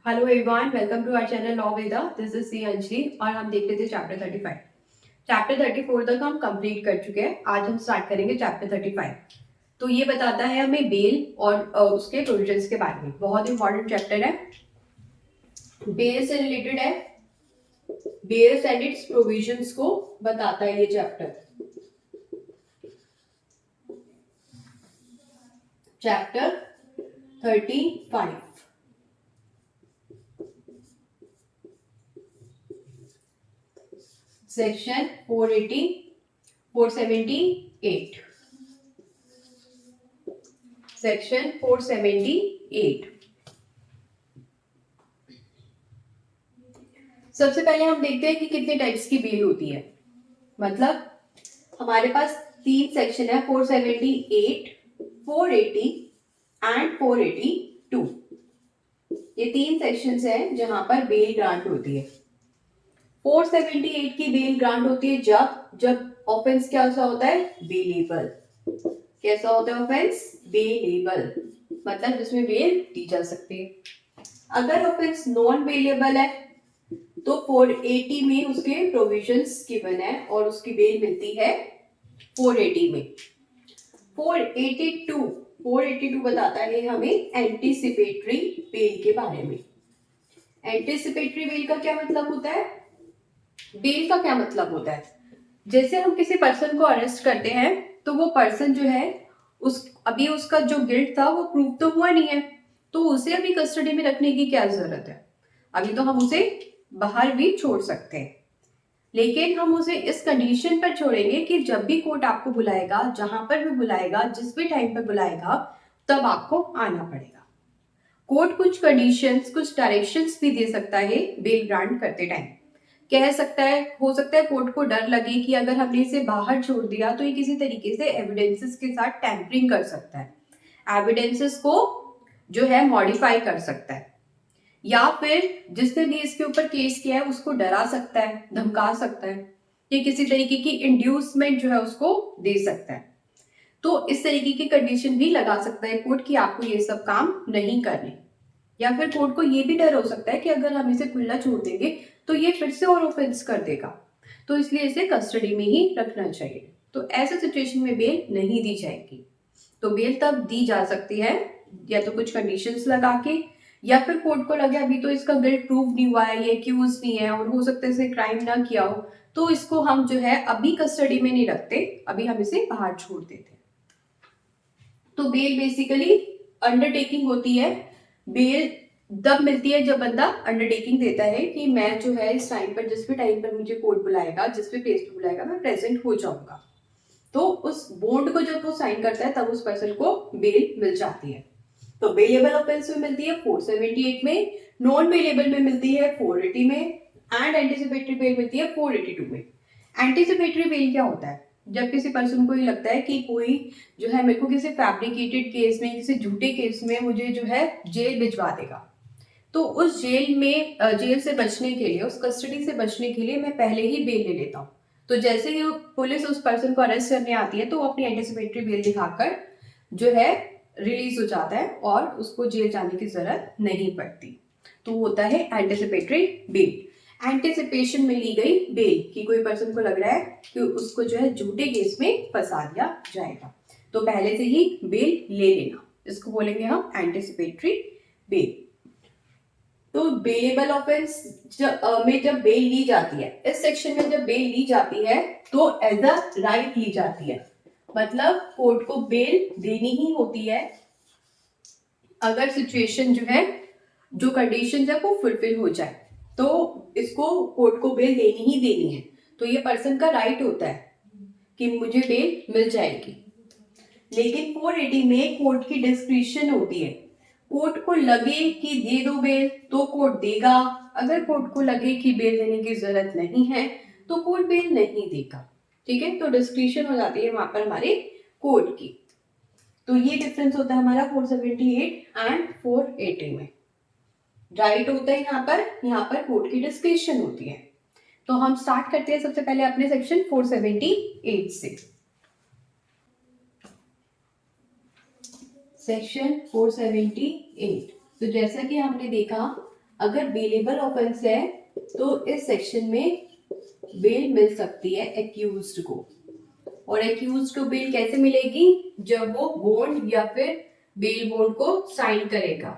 Hello everyone, welcome to our channel Law Veda. This is C Anjali और हम देख रहे थे चैप्टर 35। चैप्टर 34 तक हम कंप्लीट कर चुके हैं। आज हम स्टार्ट करेंगे चैप्टर 35। तो ये बताता है हमें बेल और उसके प्रोविजंस के बारे में। बहुत इंपॉर्टेंट चैप्टर है, बेल से रिलेटेड है। बेल्स एंड इट्स प्रोविजंस को बताता है ये चैप्टर। Chapter 35 section 480 478 section 478। सबसे पहले हम देखते हैं कि कितने टाइप्स की बेल होती है। मतलब हमारे पास तीन सेक्शन है, 478, 480 एंड 482। ये तीन सेक्शंस हैं जहां पर बेल ग्रांट होती है। 478 की बेल ग्रांट होती है जब जब ऑफेंस कैसा होता है, बेलेबल। कैसा होता है ऑफेंस? बेलेबल, मतलब जिसमें बेल दी जा सकती है। अगर ऑफेंस नॉन बेलेबल है तो 480 में उसके प्रोविजंस गिवन है और उसकी बेल मिलती है 480 में। 482 बताता है हमें एंटीसिपेटरी बेल के बारे में। एंटीसिपेटरी बेल का क्या मतलब होता है? बेल का क्या मतलब होता है? जैसे हम किसी पर्सन को अरेस्ट करते हैं तो वो पर्सन जो है अभी उसका जो गिल्ट था वो प्रूव तो हुआ नहीं है, तो उसे अभी कस्टडी में रखने की क्या जरूरत है? अभी तो हम उसे बाहर भी छोड़ सकते हैं, लेकिन हम उसे इस कंडीशन पर छोड़ेंगे कि जब भी कोर्ट आपको बुलाएगा, जहां पर भी बुलाएगा, जिस भी टाइम पर बुलाएगा, तब आपको आना पड़ेगा। कोर्ट कुछ कंडीशंस, कुछ डायरेक्शंस भी दे सकता है बेल ग्रांट करते टाइम। कह सकता है, हो सकता है कोर्ट को डर लगे कि अगर हमने इसे बाहर छोड़ दिया तो ये किसी तरीके से एविडेंसेस के साथ टैंपरिंग कर सकता है, एविडेंसेस को जो है मॉडिफाई कर सकता है, या फिर जिसने भी इसके ऊपर केस किया है उसको डरा सकता है, धमका सकता है, या किसी तरीके की इंड्यूसमेंट जो है उसको दे सकता है। तो इस तरीके की कंडीशन भी लगा सकता है कोर्ट कि आपको ये सब काम नहीं करने। या फिर कोर्ट को ये भी डर हो सकता है कि अगर हम इसे खुला छोड़ देंगे तो ये फिर से और ऑफेंस कर देगा, तो इसलिए इसे कस्टडी में ही रखना चाहिए। तो ऐसे सिचुएशन में बेल नहीं दी जाएगी। तो बेल तब दी जा सकती है या तो कुछ कंडीशंस लगा के, या फिर कोर्ट को लगे अभी तो इसका गिल्ट प्रूव नहीं हुआ है, ये एक्यूज नहीं है और हो सकता है इसे क्राइम ना किया हो, तो इसको हम जो है अभी कस्टडी में नहीं रखते, अभी हम इसे बाहर छोड़ देते हैं। तो बेल बेसिकली अंडरटेकिंग होती है। बेल तब मिलती है जब बंदा अंडरटेकिंग देता है कि मैं जो है इस टाइम पर, जिस भी टाइम पर मुझे कोर्ट बुलाएगा, जिस भी प्लेस पर बुलाएगा, मैं प्रेजेंट हो जाऊंगा। तो उस बॉन्ड को जब वो साइन करता है तब उस पर्सन को बेल मिल जाती है। तो बेलेबल ऑफेंस में मिलती है 478 में, नॉन बेलेबल में मिलती है 480 में, एंड एंटीसिपेटरी बेल मिलती है 482 में। एंटीसिपेटरी बेल क्या होता है? जब किसी पर्सन को ये लगता है कि कोई जो है मेरे को किसी फैब्रिकेटेड केस में, किसी झूठे केस में मुझे जो है जेल भिजवा देगा, तो उस जेल में जेल से बचने के लिए, उस कस्टडी से बचने के लिए मैं पहले ही बेल ले लेता हूँ। तो जैसे ही पुलिस उस पर्सन को अरेस्ट करने आती है तो वो अपनी एंटीसिपेटरी बेल दिखाकर जो है रिलीज हो जाता है और उसको जेल जाने की जरूरत नहीं पड़ती। तो होता है एंटीसिपेटरी बेल। एंटीसिपेशन में ली गई बेल कि कोई पर्सन को लग रहा है कि उसको जो है झूठे केस में फंसा दिया जाएगा, तो पहले से ही बेल ले लेना, इसको बोलेंगे हम एंटीसिपेटरी बेल। तो बेलेबल ऑफेंस में जब बेल ली जाती है, इस सेक्शन में जब बेल ली जाती है तो एज अ राइट ली जाती है। मतलब कोर्ट को बेल देनी ही होती है अगर सिचुएशन जो है, जो कंडीशन है वो फुलफिल हो जाए, तो इसको कोर्ट को बेल देनी ही देनी है। तो ये पर्सन का राइट होता है कि मुझे बेल मिल जाएगी। लेकिन 480 में कोर्ट की डिस्क्रिशन होती है। कोर्ट को लगे कि दे दो बेल तो कोर्ट देगा, अगर कोर्ट को लगे कि बेल देने की जरूरत नहीं है तो कोर्ट बेल नहीं देगा। ठीक है, तो डिस्क्रिशन हो जाती है वहां पर हमारे कोर्ट की। तो ये डिफरेंस होता है हमारा 478 एंड 480 में। राइट होता है यहाँ पर कोर्ट की डिस्क्रिशन होती है। तो हम स्टार्ट करते हैं सबसे पहले अपने सेक्शन 478 से। सेक्शन 478। तो जैसा कि हमने देखा अगर बेलेबल ऑफेंस है तो इस सेक्शन में बेल मिल सकती है एक्यूज्ड को। और एक्यूज्ड को बेल कैसे मिलेगी? जब वो बॉन्ड या फिर बेल बॉन्ड को साइन करेगा।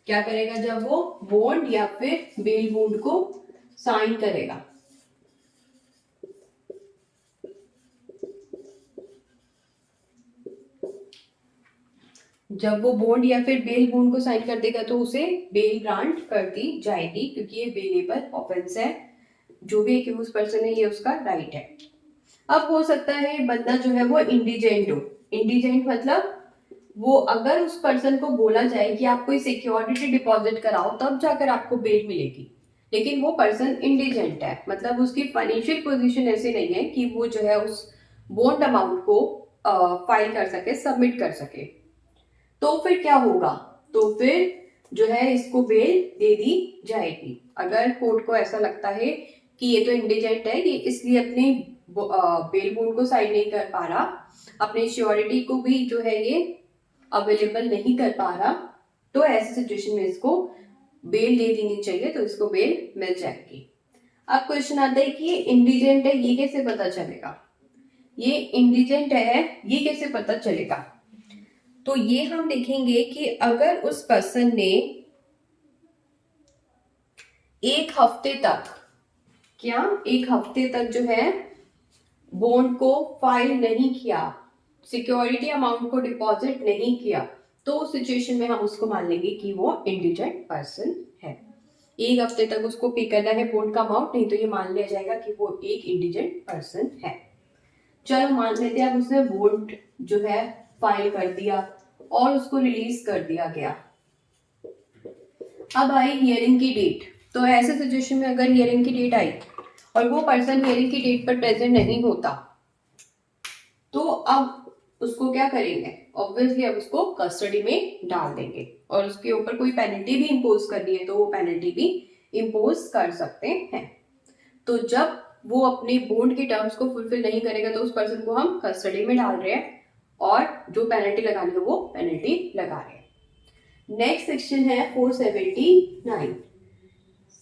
क्या करेगा? जब वो बॉन्ड या फिर बेल बॉन्ड को साइन करेगा। जब वो बॉन्ड या फिर बेल बॉन्ड को साइन कर देगा तो उसे बेल ग्रांट कर दी जाएगी, क्योंकि ये बेलेबल ऑफेंस है। जो भी एक्यूज पर्सन है ये उसका राइट है। अब हो सकता है बंदा जो है वो इंडिजेंट हो। इंडिजेंट मतलब वो अगर उस पर्सन को बोला जाए कि आप कोई सिक्योरिटी डिपॉजिट कराओ तब जाकर आपको बेल मिलेगी, लेकिन वो पर्सन इंडिजेंट है, मतलब उसकी फाइनेंशियल पोजीशन ऐसी नहीं है कि वो जो है उस बॉन्ड अमाउंट को फाइल कर सके, सबमिट कर सके। तो फिर क्या होगा? तो फिर जो है इसको बेल दे दी जाएगी। अगर कोर्ट को ऐसा लगता है कि ये तो इंडिजेंट है, ये इसलिए अपनी बेल बॉन्ड को साइन नहीं कर पा रहा, अपनी श्योरिटी को भी जो है ये अवेलेबल नहीं कर पा रहा, तो ऐसी सिचुएशन में इसको बेल दे देनी चाहिए, तो इसको बेल मिल जाएगी। अब क्वेश्चन आता है कि ये इंडिजेंट है, ये कैसे पता चलेगा? ये इंडिजेंट है, ये कैसे पता चलेगा? तो ये हम देखेंगे कि अगर उस पर्सन ने एक हफ्ते तक जो है बॉन्ड को फाइल नहीं किया, सिक्योरिटी अमाउंट को डिपॉजिट नहीं किया, तो उस सिचुएशन में हम उसको मान लेंगे कि वो इंडिजेंट पर्सन है। एक हफ्ते तक उसको पे करना है बॉन्ड का अमाउंट, नहीं तो ये मान लिया जाएगा कि वो एक इंडिजेंट पर्सन है। चलो मान लेते हैं अब उसने बॉन्ड जो है फाइल कर दिया और उसको रिलीज कर दिया गया। अब आई हियरिंग की डेट। तो ऐसे सिचुएशन में अगर हियरिंग की डेट आई और वो पर्सन हियरिंग की डेट पर प्रेजेंट नहीं होता, तो अब उसको क्या करेंगे? ऑब्वियसली अब उसको कस्टडी में डाल देंगे और उसके ऊपर कोई पेनल्टी भी इम्पोज करनी है तो वो पेनल्टी भी इम्पोज कर सकते हैं। तो जब वो अपने बॉन्ड के टर्म्स को फुलफिल नहीं करेगा तो उस पर्सन को हम कस्टडी में डाल रहे हैं और जो पेनल्टी लगानी है वो पेनल्टी लगा रहे हैं। नेक्स्ट सेक्शन है 479।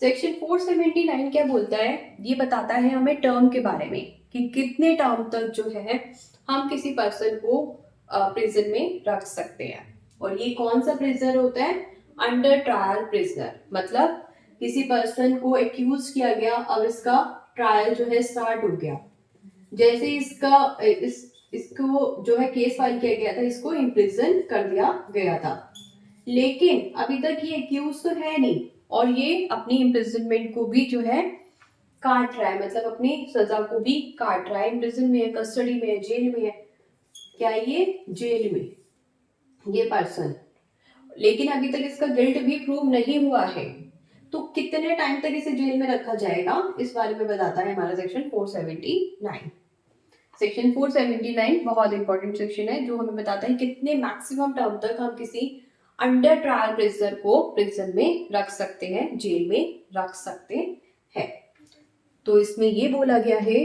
सेक्शन 479 क्या बोलता है? ये बताता है हमें टर्म के बारे में कि कितने टर्म तक जो है हम किसी पर्सन को प्रिजन में रख सकते हैं। और ये कौन सा प्रिजनर होता है? Under trial prisoner. मतलब किसी पर्सन को एक्यूज किया गया, अब इसका ट्रायल जो है स्टार्ट हो गया, जैसे इसको जो है केस फाइल किया गया था, इसको इम्प्रिजन कर दिया गया था, लेकिन अभी तक ये एक्यूज तो है नहीं और ये अपनी इम्प्रिजनमेंट को भी जो है काट रहा है, मतलब अपनी सजा को भी काट रहा है। इम्प्रिजन में है, कस्टडी में है, जेल में है। क्या ये जेल में ये पर्सन, लेकिन अभी तक इसका गिल्ट भी प्रूव नहीं हुआ है, तो कितने टाइम तक इसे जेल में रखा जाएगा, इस बारे में बताता है हमारा सेक्शन 479। सेक्शन 479 बहुत इंपॉर्टेंट सेक्शन है जो हमें बताता है कितने मैक्सिमम टर्म तक हम किसी अंडर ट्रायल प्रिजनर को प्रिजन में रख सकते हैं, जेल में रख सकते हैं। तो इसमें ये बोला गया है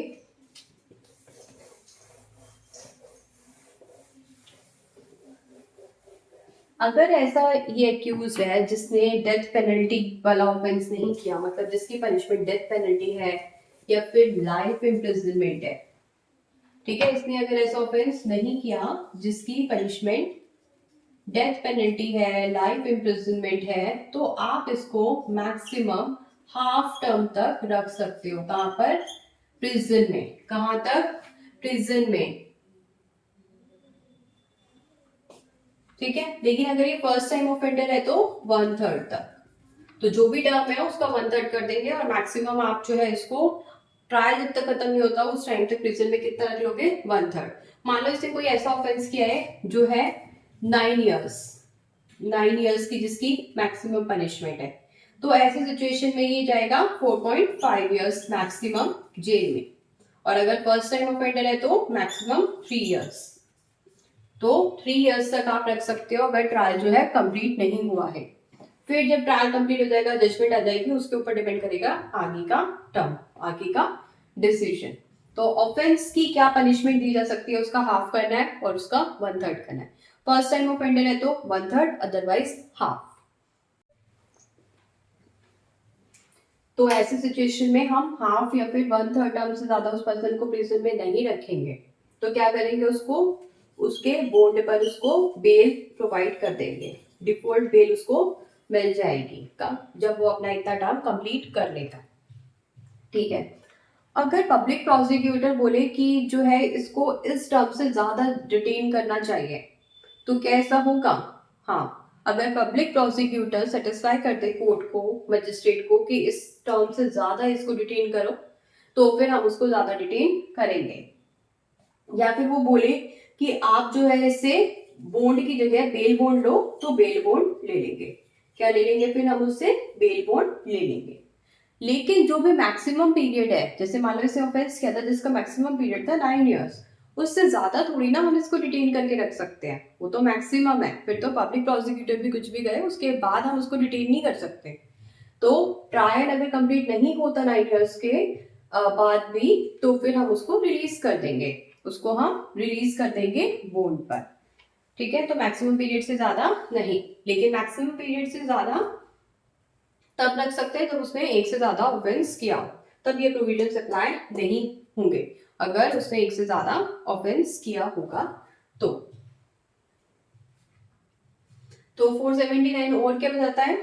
अगर ऐसा ये एक्यूज है जिसने डेथ पेनल्टी वाला ऑफेंस नहीं किया, मतलब जिसकी पनिशमेंट डेथ पेनल्टी है या फिर लाइफ इम्प्रिजनमेंट है, ठीक है, इसने अगर ऐसा ऑफेंस नहीं किया जिसकी पनिशमेंट डेथ पेनल्टी है, लाइफ इम्प्रिजनमेंट है, तो आप इसको मैक्सिमम हाफ टर्म तक रख सकते हो। कहां पर? प्रिजन में। कहां तक? प्रिजन में, ठीक है। लेकिन अगर ये फर्स्ट टाइम ऑफेंडर है तो 1/3 तक, तो जो भी टर्म है उसका 1/3 कर देंगे और मैक्सिमम आप जो है इसको ट्रायल जब तक खत्म नहीं होता उस टाइम तक प्रिजन में कितना रख लोगे? 1/3। मान लो इसने कोई ऐसा ऑफेंस किया है जो है 9 इयर्स की, जिसकी मैक्सिमम पनिशमेंट है, तो ऐसे सिचुएशन में ये जाएगा 4.5 इयर्स मैक्सिमम जेल में। और अगर फर्स्ट टाइम ऑफेंडर है तो मैक्सिमम 3 इयर्स। तो 3 इयर्स तक आप रख सकते हो अगर ट्रायल जो है कंप्लीट नहीं हुआ है। फिर जब ट्रायल कंप्लीट हो जाएगा, जजमेंट आ जाएगी, उसके ऊपर डिपेंड करेगा आगे का टर्म, आगे का डिसीजन। तो ऑफेंस की क्या पनिशमेंट दी जा सकती है? उसका हाफ करना है और उसका 1/3 करना है। फर्स्ट टाइम ऑफेंडर है तो 1/3, अदरवाइज हाफ। तो ऐसी सिचुएशन में हम हाफ या फिर 1/3 टर्म से ज्यादा उस पर्सन को प्रिजन में नहीं रखेंगे। तो क्या करेंगे, उसको उसके बॉन्ड पर उसको बेल प्रोवाइड कर देंगे, डिफॉल्ट बेल उसको मिल जाएगी कब, जब वो अपना इतना टर्म कंप्लीट कर लेगा। ठीक है। अगर पब्लिक प्रोसिक्यूटर बोले कि जो है इसको इस टर्म से ज्यादा डिटेन करना चाहिए, तो कैसा होगा? हाँ, अगर पब्लिक प्रोसिक्यूटर सेटिस्फाई करते कोर्ट को, मजिस्ट्रेट को कि इस टर्म से ज्यादा इसको डिटेन करो, तो फिर हम उसको ज्यादा डिटेन करेंगे। या फिर वो बोले कि आप जो है इससे बॉन्ड की जगह बेल बॉन्ड लो, तो बेल बॉन्ड ले लेंगे। क्या ले लेंगे? फिर हम उससे बेल बॉन्ड ले लेंगे। लेकिन जो भी मैक्सिमम पीरियड है, जैसे मान लो इसे ऑफेंस किया था जिसका मैक्सिमम पीरियड था 9 इयर्स, उससे ज्यादा थोड़ी ना हम इसको डिटेन करके रख सकते हैं, वो तो मैक्सिमम है। फिर तो पब्लिक प्रोसिक्यूटर भी कुछ भी करे, उसके बाद हम उसको डिटेन नहीं कर सकते। तो ट्रायल अगर कंप्लीट नहीं होता 9 इयर्स के बाद भी, तो फिर हम उसको रिलीज कर देंगे, उसको हम रिलीज कर देंगे बॉन्ड पर। ठीक है। तो मैक्सिमम पीरियड से ज्यादा नहीं, लेकिन मैक्सिमम पीरियड से ज्यादा तब लग सकते हैं जब उसने एक से ज्यादा ऑफेंस किया हो, तब ये प्रोविजन अप्लाई नहीं होंगे। अगर उसने एक से ज्यादा ऑफेंस किया होगा तो 479 और क्या बताता है?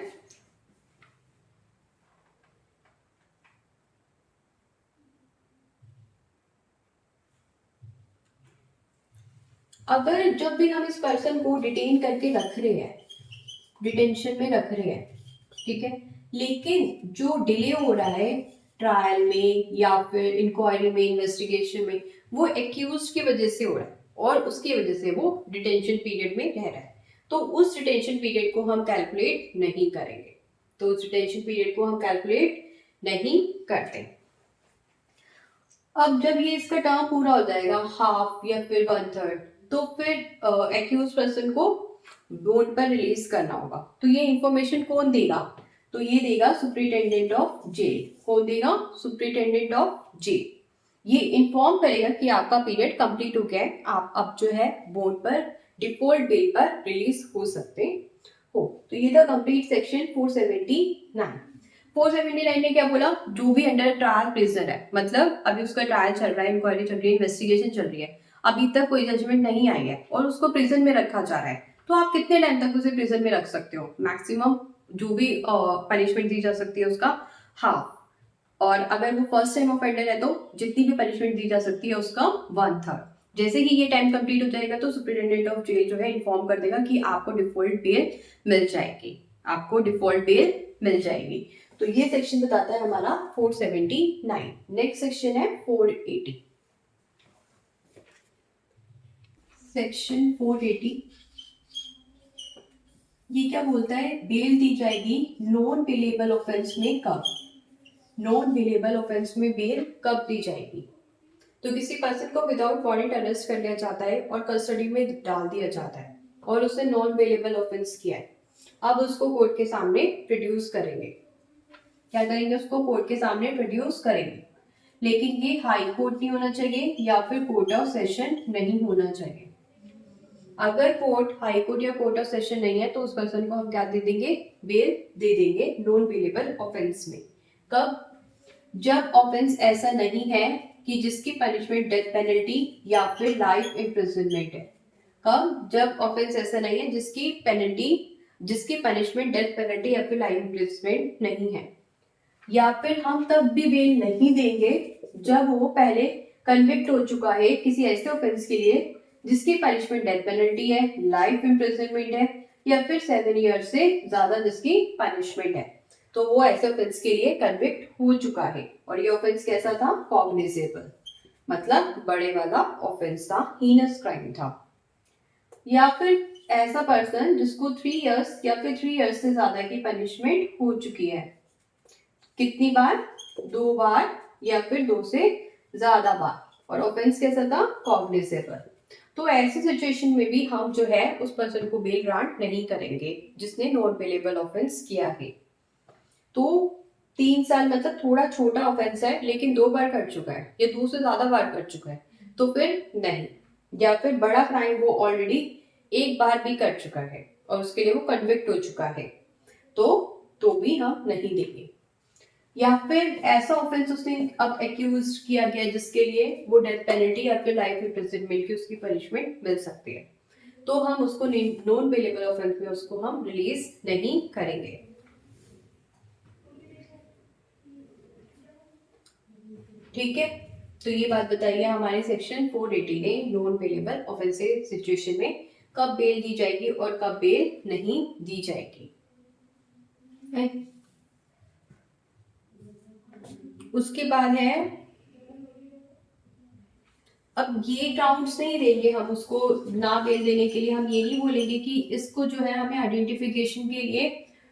अगर जब भी हम इस पर्सन को डिटेन करके रख रहे हैं, डिटेंशन में रख रहे हैं, ठीक है, लेकिन जो डिले हो रहा है ट्रायल में या फिर इंक्वायरी में, इन्वेस्टिगेशन में, वो एक्यूज की वजह से हो रहा है और उसकी वजह से वो डिटेंशन पीरियड में रह रहा है, तो उस डिटेंशन पीरियड को हम कैलकुलेट नहीं करेंगे। तो उस डिटेंशन पीरियड को हम कैलकुलेट नहीं करते। अब जब ये इसका टर्म पूरा हो जाएगा, हाफ या फिर 1/3, तो फिर एक्यूज पर्सन को बॉन्ड पर रिलीज करना होगा। तो ये इंफॉर्मेशन कौन देगा? तो ये देगा सुप्रिटेंडेंट ऑफ जेल। कौन देगा? Superintendent of jail. ये इन्फॉर्म करेगा कि आपका पीरियड कंप्लीट हो गया है, आप अब जो है बॉन्ड पर डिफॉल्ट बेल पर रिलीज हो सकते हो। तो ये था कंप्लीट सेक्शन 479। 479 ने क्या बोला? जो भी अंडर ट्रायल प्रिजनर है, मतलब अभी उसका ट्रायल चल रहा है, इंक्वायरी चल रही है, इन्वेस्टिगेशन चल रही है, अभी तक कोई जजमेंट नहीं आई है और उसको प्रिजन में रखा जा रहा है, तो आप कितने टाइम तक उसे प्रिजन में रख सकते हो? मैक्सिमम जो भी पनिशमेंट दी जा सकती है उसका हाफ, और अगर वो फर्स्ट टाइम ऑफेंडर है तो जितनी भी पनिशमेंट दी जा सकती है उसका 1/3। जैसे ही ये टाइम कंप्लीट हो जाएगा तो सुप्रिटेंडेंट ऑफ जेल जो है इन्फॉर्म कर देगा कि आपको डिफॉल्ट बेल मिल जाएगी, आपको डिफॉल्ट बेल मिल जाएगी। तो ये सेक्शन बताता है हमारा 479। नेक्स्ट सेक्शन है 480। सेक्शन 480 ये क्या बोलता है? बेल दी जाएगी नॉन बेलेबल ऑफेंस में कब? नॉन बेलेबल ऑफेंस में बेल कब दी जाएगी? तो किसी पर्सन को विदाउट वारंट अरेस्ट कर लिया जाता है और कस्टडी में डाल दिया जाता है और उसने नॉन बेलेबल ऑफेंस किया है। अब उसको कोर्ट के सामने प्रोड्यूस करेंगे। क्या करेंगे? उसको कोर्ट के सामने प्रोड्यूस करेंगे, लेकिन ये हाई कोर्ट नहीं होना चाहिए या फिर कोर्ट ऑफ सेशन नहीं होना चाहिए। अगर कोर्ट हाई कोर्ट या कोर्ट ऑफ सेशन नहीं है तो उस पर्सन को हम क्या दे देंगे? बेल दे देंगे नॉन बेलेबल ऑफेंस में। कब? जब ऑफेंस ऐसा नहीं है कि जिसकी पनिशमेंट डेथ पेनल्टी या फिर लाइफ इम्प्रिजनमेंट है। कब? जब ऑफेंस ऐसा नहीं है जिसकी पनिशमेंट डेथ पेनल्टी या फिर लाइफ इम्प्रिजनमेंट नहीं है। या फिर हम तब भी बेल नहीं देंगे जब वो पहले कन्विक्ट हो चुका है किसी ऐसे ऑफेंस के लिए जिसकी पनिशमेंट डेथ पेनल्टी है, लाइफ इम्प्रिजनमेंट है, या फिर 7 ईयर से ज्यादा जिसकी पनिशमेंट है। तो वो ऐसे ऑफेंस के लिए कन्विक्ट हो चुका है और ये ऑफेंस कैसा था? कॉग्निजेबल, मतलब बड़े वाला ऑफेंस था, हीनस क्राइम था। या फिर ऐसा पर्सन जिसको 3 इयर्स या फिर 3 इयर्स से ज्यादा की पनिशमेंट हो चुकी है। कितनी बार? 2 बार या फिर 2 से ज्यादा बार, और ऑफेंस कैसा था? कॉग्निजेबल। तो ऐसी सिचुएशन में भी हम जो है उस पर्सन को बेल ग्रांट नहीं करेंगे जिसने नॉन बेलेबल ऑफेंस किया है। तो 3 साल मतलब थोड़ा छोटा ऑफेंस है लेकिन 2 बार कर चुका है या 2 से ज्यादा बार कर चुका है तो फिर नहीं। या फिर बड़ा क्राइम वो ऑलरेडी 1 बार भी कर चुका है और उसके लिए वो कन्विक्ट हो चुका है, तो भी हम नहीं देंगे। या फिर ऐसा ऑफेंस उसने अब एक्यूज किया गया जिसके लिए वो डेथ पेनल्टी या फिर लाइफ इम्प्रिजनमेंट की उसकी पनिशमेंट मिल सकती है, तो हम उसको नॉन बेलेबल ऑफेंस में उसको हम रिलीज नहीं करेंगे। ठीक है, तो ये बात बताइए हमारे सेक्शन 480 ने नॉन बेलेबल ऑफेंसिव सिचुएशन में कब बेल दी जाएगी और कब बेल नहीं दी जाएगी। उसके बाद है, अब ये ग्राउंड्स नहीं देंगे हम उसको ना बेल देने के लिए, हम ये नहीं बोलेंगे कि इसको जो है हमें आइडेंटिफिकेशन के लिए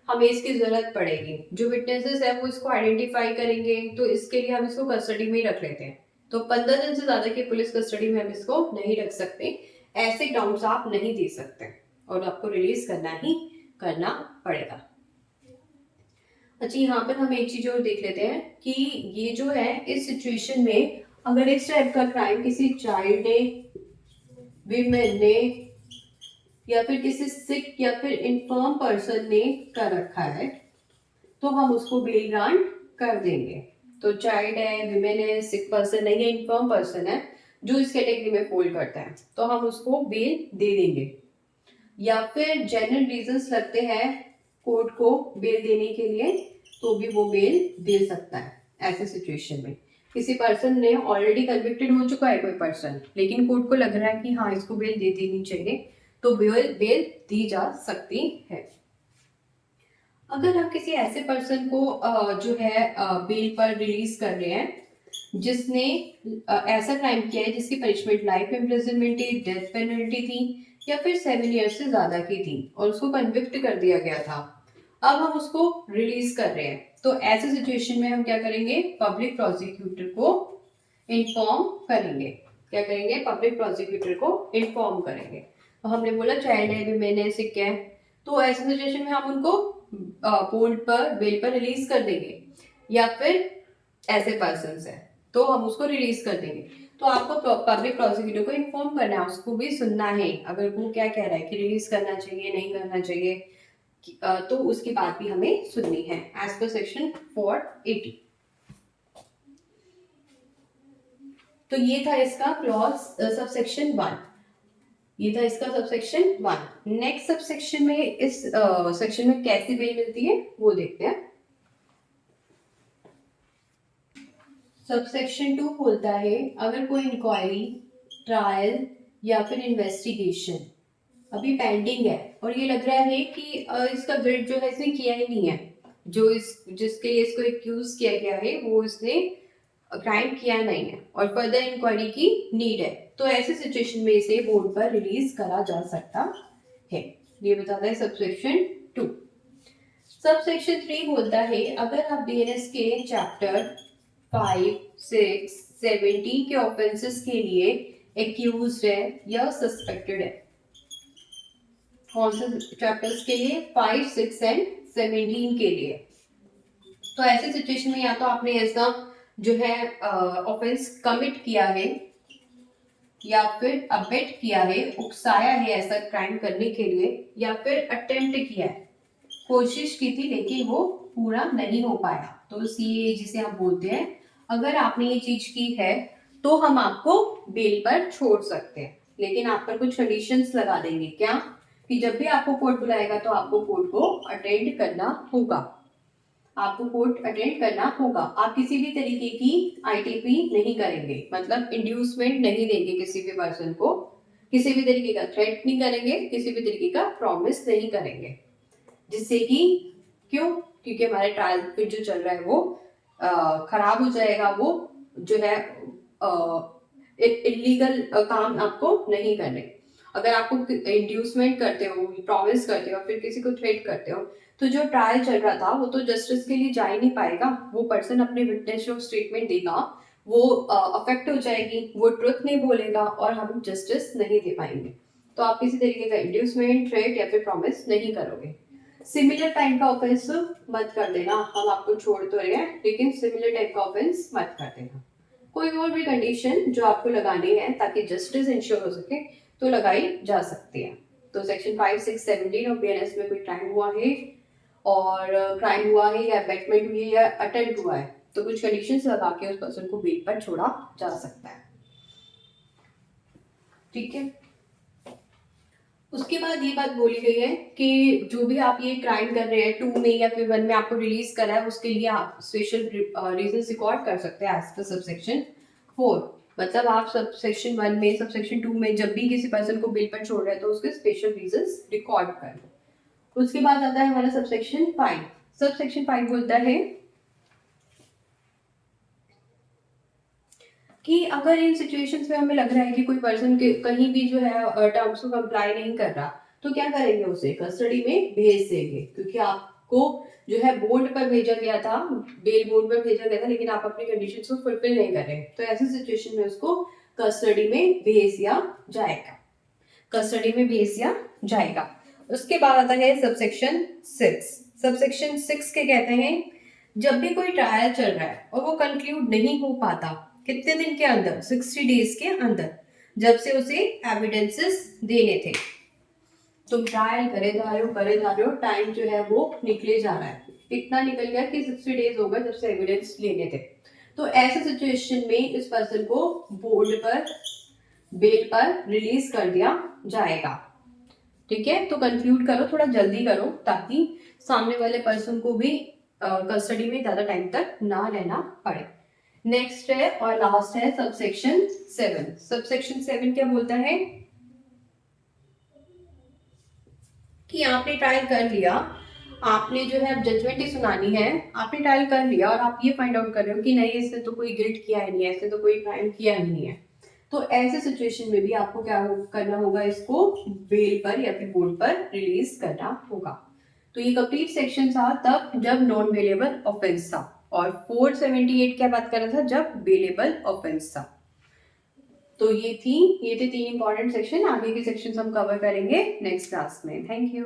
हमें इसकी जरूरत पड़ेगी, जो विटनेसेस है वो इसको आइडेंटिफाई करेंगे, तो इसके लिए हम इसको कस्टडी में ही रख लेते हैं, तो 15 दिन से ज्यादा की पुलिस कस्टडी में हम इसको नहीं रख सकते, ऐसे ग्राउंड्स आप नहीं दे सकते और आपको रिलीज करना ही करना पड़ेगा। अच्छा, यहाँ पर हम एक चीज और देख लेते हैं कि ये जो है इस सिचुएशन में अगर इस टाइप का क्राइम किसी चाइल्ड ने, विमेन ने, या फिर किसी सिक या फिर इन्फर्म पर्सन ने कर रखा है, तो हम उसको बेल ग्रांट कर देंगे। तो चाइल्ड है, विमेन है, सिक पर्सन है या इन्फर्म पर्सन है जो इस कैटेगरी में फॉल करता है, तो हम उसको बेल दे देंगे। या फिर जनरल रीजंस लगते हैं कोर्ट को बेल देने के लिए, तो भी वो बेल दे सकता है। ऐसे सिचुएशन में किसी पर्सन ने ऑलरेडी कन्विक्टेड हो चुका है कोई पर्सन, लेकिन कोर्ट को लग रहा है कि हाँ इसको बेल दे देनी चाहिए, तो बेल दी जा सकती है। अगर आप किसी ऐसे पर्सन को जो है बेल पर रिलीज कर रहे हैं जिसने ऐसा क्राइम किया है जिसकी पनिशमेंट लाइफ इम्प्रिजनमेंट थी, डेथ पेनल्टी थी या फिर 7 ईयर्स से ज्यादा की थी और उसको कन्विक्ट कर दिया गया था, अब हम उसको रिलीज कर रहे हैं, तो ऐसे सिचुएशन में हम क्या करेंगे, पब्लिक प्रोसिक्यूटर को इन्फॉर्म करेंगे। क्या करेंगे, पब्लिक प्रोसिक्यूटर को इन्फॉर्म करेंगे। तो हमने बोला चाइल्ड है, विमेन है, सिक है, तो ऐसे सिचुएशन में हम उनको पोर्ट पर बेल पर रिलीज कर देंगे, या फिर ऐसे पर्सन है तो हम उसको रिलीज कर देंगे। तो आपको पब्लिक प्रोसिक्यूटर को इन्फॉर्म करना है, उसको भी सुनना है अगर वो क्या कह रहा है कि रिलीज करना चाहिए नहीं करना चाहिए, तो उसकी बात भी हमें सुननी है एज पर सेक्शन 480। तो ये था इसका क्लॉज सबसेक्शन 1, ये था इसका सबसेक्शन 1। नेक्स्ट सबसेक्शन में इस सेक्शन में कैसी बेल मिलती है वो देखते हैं। सबसेक्शन 2 बोलता है अगर कोई इंक्वायरी, ट्रायल या फिर इन्वेस्टिगेशन अभी पेंडिंग है और ये लग रहा है कि इसका गिल्ट जो है इसने किया ही नहीं है, जो इस जिसके लिए इसको एक्यूज किया गया है वो इसने क्राइम किया नहीं है और फर्दर इंक्वायरी की नीड है, तो ऐसे सिचुएशन में इसे बोर्ड पर रिलीज करा जा सकता है। ये बताता है सबसेक्शन 2। सबसेक्शन 3 बोलता है अगर आप बीएनएस के चैप्टर 5, 6, 17 के ऑफेंसेस के लिए एक्यूज है या सस्पेक्टेड है। कौन से चैप्टर्स के लिए, 5, 6 एंड 17 के लिए। तो ऐसे सिचुएशन में या तो आपने ऐसा जो है ऑफेंस कमिट किया है या फिर अबेट किया है, उकसाया है ऐसा क्राइम करने के लिए, या फिर अटेम्प्ट किया है, कोशिश की थी लेकिन वो पूरा नहीं हो पाया, तो सीए जिसे हम बोलते हैं, अगर आपने ये चीज की है तो हम आपको बेल पर छोड़ सकते हैं, लेकिन आप पर कुछ कंडीशंस लगा देंगे। क्या, कि जब भी आपको कोर्ट बुलाएगा तो आपको कोर्ट को अटेंड करना होगा, आपको कोर्ट अटेंड करना होगा। आप किसी भी तरीके की आईटीपी नहीं करेंगे, मतलब इंड्यूसमेंट नहीं देंगे किसी भी पर्सन को, किसी भी तरीके का थ्रेट नहीं करेंगे, किसी भी तरीके का प्रॉमिस नहीं करेंगे, जिससे कि क्यों, क्योंकि हमारे ट्रायल फिर जो चल रहा है वो खराब हो जाएगा, वो जो है इलीगल काम आपको नहीं करने। अगर आपको इंड्यूसमेंट करते हो, प्रॉमिस करते हो, फिर किसी को थ्रेट करते हो, तो जो ट्रायल चल रहा था वो तो जस्टिस के लिए जा ही नहीं पाएगा, वो पर्सन अपने विटनेस जो स्टेटमेंट देगा वो अफेक्ट हो जाएगी, वो ट्रुथ नहीं बोलेगा और हम जस्टिस नहीं दे पाएंगे। तो आप किसी तरीके का इंड्यूसमेंट, थ्रेट या फिर प्रॉमिस नहीं करोगे। सिमिलर टाइप का ऑफेंस मत कर देना, हम आपको छोड़ तो रहे हैं लेकिन सिमिलर टाइप का ऑफेंस मत कर देना। कोई और भी कंडीशन जो आपको लगानी है ताकि जस्टिस इंश्योर हो सके तो लगाई जा सकती है। तो सेक्शन 5, 6, 17 और बीएनएस में कोई क्राइम हुआ है और क्राइम हुआ है या अबैटमेंट हुई है या अटेम्प्ट हुआ है, तो कुछ कंडीशंस लगा के उस पर्सन को बेल पर छोड़ा जा सकता है। ठीक है। उसके बाद ये बात बोली गई है कि जो भी आप ये क्राइम कर रहे हैं 2 में या फिर 1 में आपको रिलीज करा है, उसके लिए आप स्पेशल रीजन रिकॉर्ड कर सकते हैं एज पर सबसेक्शन 4। मतलब आप सबसेक्शन 1 में, सबसेक्शन 2 में जब भी किसी पर्सन को बेल पर छोड़ रहे हैं तो उसके स्पेशल रीजन रिकॉर्ड कर लो। उसके बाद आता है हमारा सबसेक्शन 5। सबसेक्शन 5 बोलता है कि अगर इन सिचुएशंस में हमें लग रहा है कि कोई पर्सन के कहीं भी जो है टर्म्स को कंप्लाई नहीं कर रहा, तो क्या करेंगे, उसे कस्टडी में भेज देंगे। क्योंकि आपको जो है बोर्ड पर भेजा गया था, बेल बोर्ड पर भेजा गया था, लेकिन आप अपनी कंडीशंस को फुलफिल नहीं कर रहे, तो ऐसी सिचुएशन में उसको कस्टडी में भेज दिया जाएगा। कस्टडी में भेज दिया जाएगा। उसके बाद आता है सबसेक्शन 6। सबसेक्शन 6 के कहते हैं जब भी कोई ट्रायल चल रहा है और वो कंक्लूड नहीं हो पाता, कितने दिन के अंदर, 60 डेज के अंदर, जब से उसे एविडेंसेस देने थे। तुम ट्रायल करे जा रहे हो, टाइम जो है वो निकले जा रहा है, इतना निकल गया कि 60 डेज हो गए जब से एविडेंस लेने थे। तो ऐसे सिचुएशन में इस पर्सन को बोर्ड पर बेल पर रिलीज कर दिया जाएगा। ठीक है, तो कंक्लूड करो, थोड़ा जल्दी करो, ताकि सामने वाले पर्सन को भी कस्टडी में ज्यादा टाइम तक ना रहना पड़े। नेक्स्ट है और लास्ट है सबसेक्शन 7। सबसेक्शन 7 क्या बोलता है कि आपने ट्रायल कर लिया, आपने जो है अब जजमेंट ही सुनानी है, आपने ट्रायल कर लिया और आप ये फाइंड आउट कर रहे हो कि नहीं, इसने तो कोई गिल्ट किया ही नहीं है, इसने तो कोई क्राइम किया ही नहीं है, तो ऐसे सिचुएशन में भी आपको क्या करना होगा, इसको बेल पर या फिर बोर्ड पर रिलीज करना होगा। तो ये कंप्लीट सेक्शन था तब जब नॉन बेलेबल ऑफेंस था, और 478 क्या बात कर रहा था, जब बेलेबल ऑफेंस था। तो ये थे 3 इंपॉर्टेंट सेक्शन। आगे के सेक्शन हम कवर करेंगे नेक्स्ट क्लास में। Thank you.